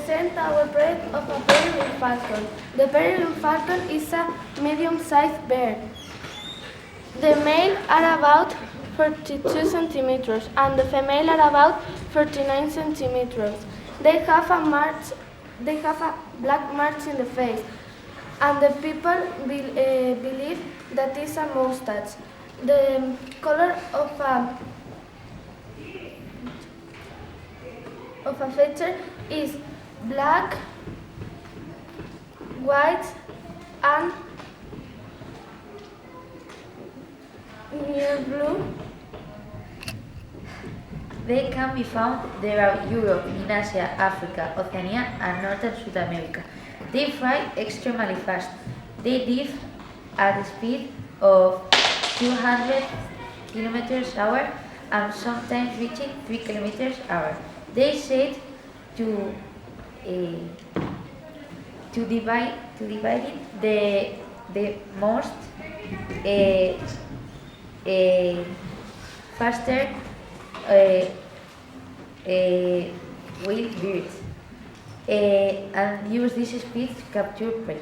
present our breed of a peregrine falcon. The peregrine falcon is a medium-sized bird. The male are about 42 centimeters and the female are about 39 centimeters. They have a black mark in the face, and the people believe that is a mustache. The color of a feature is black, white, and near blue. They can be found throughout Europe, in Asia, Africa, Oceania, and Northern South America. They fly extremely fast. They live at a speed of 200 km/h and sometimes reaching 3 km/h. They said to divide the most faster wild birds and use this speed to capture prey.